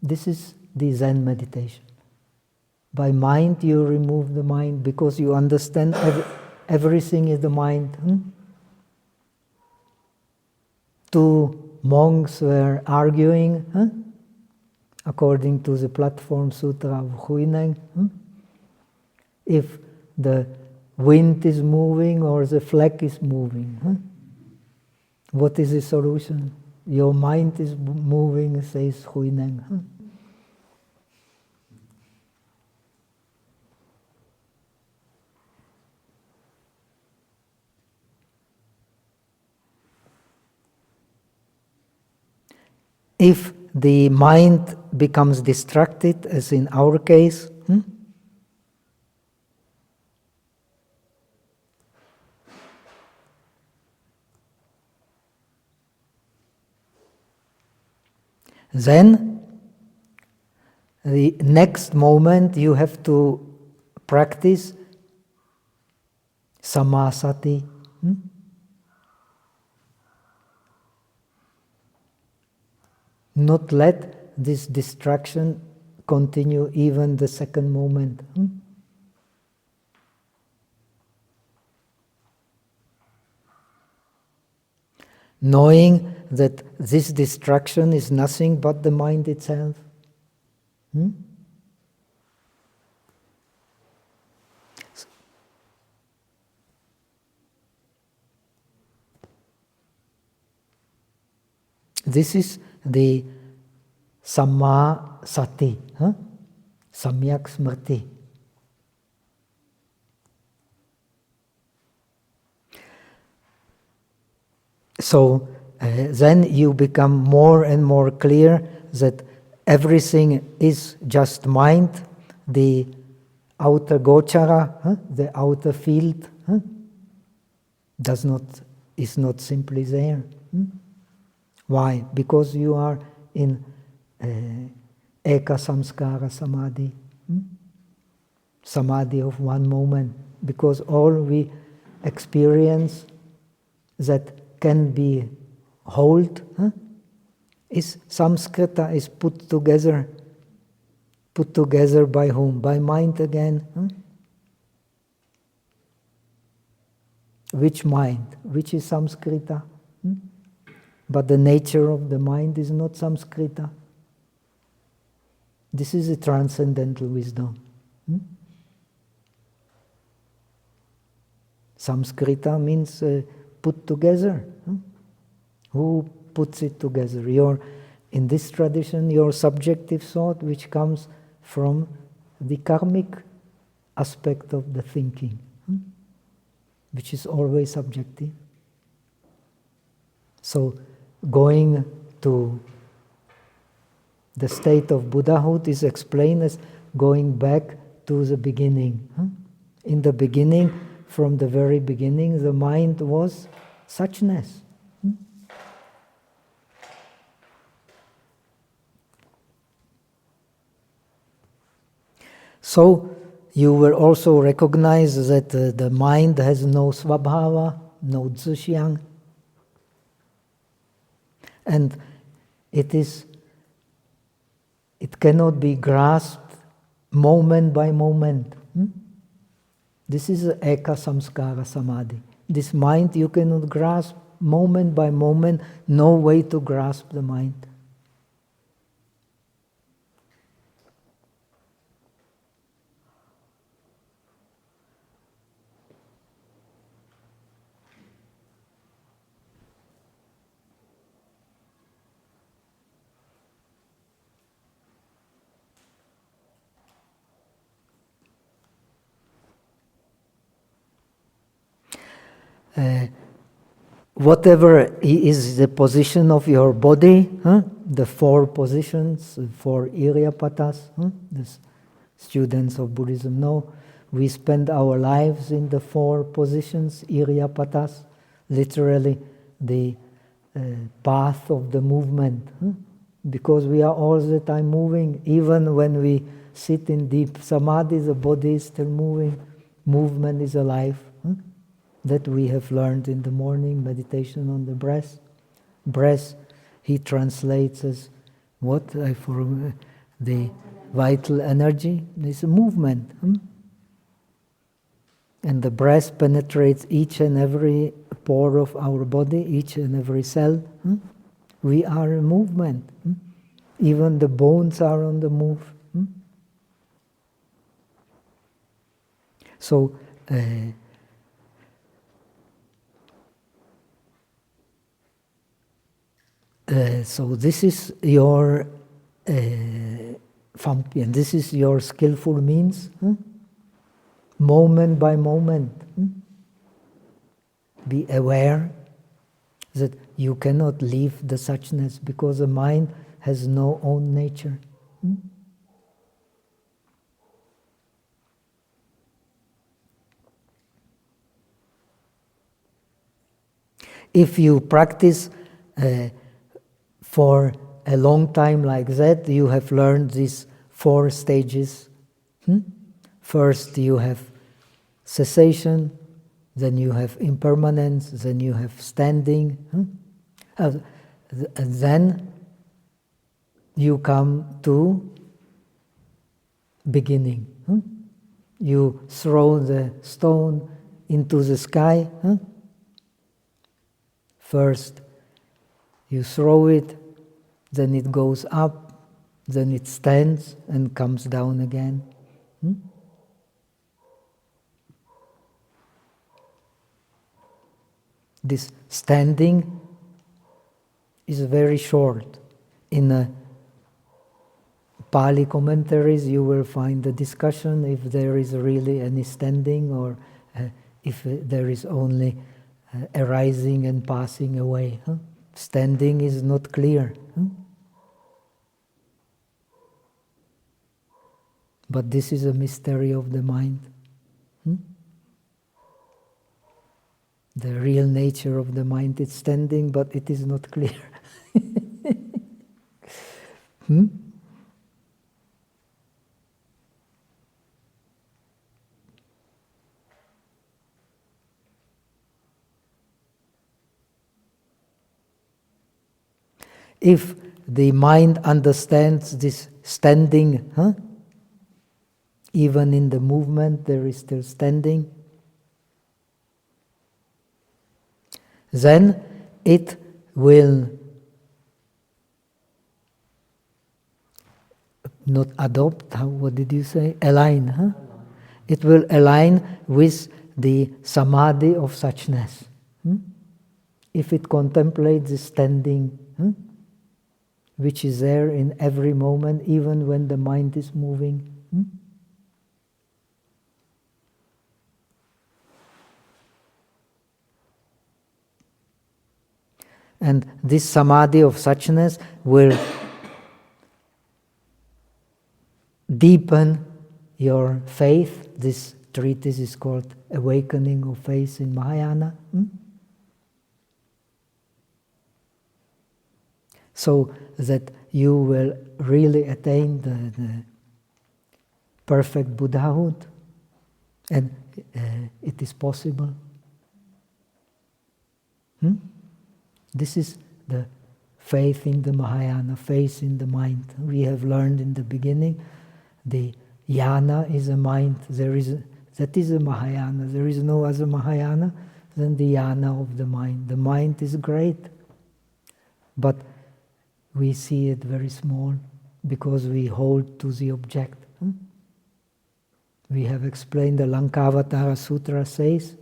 This is the Zen meditation. By mind you remove the mind because you understand everything is the mind. Two monks were arguing, according to the Platform Sutra of Huineng, if the wind is moving or the flag is moving. What is the solution? Your mind is moving, says Huineng. If the mind becomes distracted, as in our case, then the next moment you have to practice samasati. Not let this distraction continue even the second moment. Knowing that this distraction is nothing but the mind itself. This is the Samma Sati, Samyak Smriti. So then you become more and more clear that everything is just mind, the outer gochara, the outer field, is not simply there. Why? Because you are in Eka Samskara Samadhi, Samadhi of one moment. Because all we experience that can be hold is samskrita, is put together. Put together by whom? By mind again. Which mind? Which is samskrita? But the nature of the mind is not samskrita. This is a transcendental wisdom. Samskrita means put together. Who puts it together? In this tradition, your subjective thought, which comes from the karmic aspect of the thinking, which is always subjective. So, going to the state of Buddhahood is explained as going back to the beginning. In the beginning, from the very beginning, the mind was suchness. So, you will also recognize that the mind has no svabhava, no dzuxiang, and it cannot be grasped moment by moment. This is Eka Samskara Samadhi. This mind you cannot grasp moment by moment, no way to grasp the mind. Whatever is the position of your body, the four positions, the four Iryapatas, the students of Buddhism know, we spend our lives in the four positions, Iryapatas, literally the path of the movement, because we are all the time moving. Even when we sit in deep samadhi, the body is still moving. Movement is alive. That we have learned in the morning meditation on the breath. Breath, he translates as what? I forgot. the vital energy is a movement. And the breath penetrates each and every pore of our body, each and every cell. We are a movement. Even the bones are on the move. So, so this is your Fampian, this is your skillful means, moment by moment. Be aware that you cannot leave the suchness because the mind has no own nature. If you practice for a long time like that, you have learned these 4 stages. First you have cessation, then you have impermanence, then you have standing, and then you come to beginning. You throw the stone into the sky. First you throw it, then it goes up, then it stands and comes down again. This standing is very short. In Pali commentaries you will find the discussion if there is really any standing or if there is only arising and passing away. Standing is not clear. But this is a mystery of the mind. The real nature of the mind is standing, but it is not clear. If the mind understands this standing, even in the movement there is still standing, then it will not adopt, what did you say? Align. It will align with the samadhi of suchness. If it contemplates the standing, which is there in every moment, even when the mind is moving. And this samadhi of suchness will deepen your faith. This treatise is called Awakening of Faith in Mahayana. So that you will really attain the perfect Buddhahood, and it is possible. This is the faith in the Mahayana, faith in the mind. We have learned in the beginning, the yana is a mind. That is a Mahayana. There is no other Mahayana than the yana of the mind. The mind is great, but we see it very small because we hold to the object. We have explained, the Lankavatara Sutra says,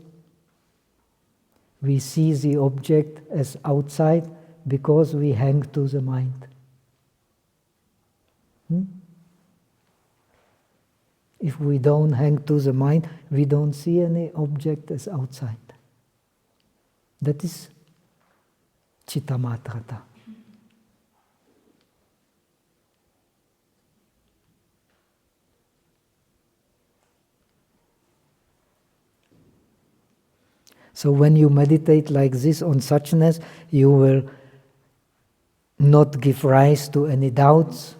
we see the object as outside because we hang to the mind. If we don't hang to the mind, we don't see any object as outside. That is Chittamatrata. So when you meditate like this on suchness, you will not give rise to any doubts.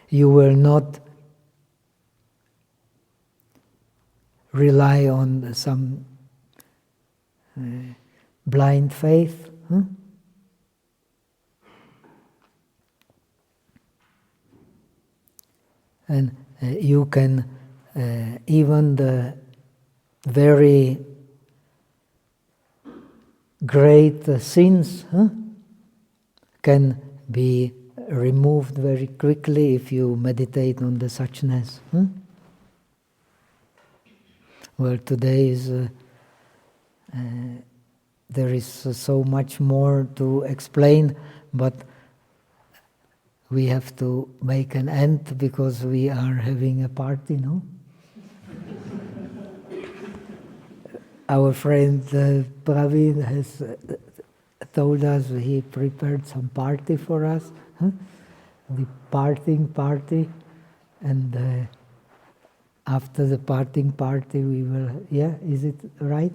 You will not rely on some blind faith. and you can even the very great sins can be removed very quickly if you meditate on the suchness. Well, today is there is so much more to explain, but we have to make an end because we are having a party, no? Our friend Praveen has told us he prepared some party for us, the parting party, and after the parting party we will, is it right?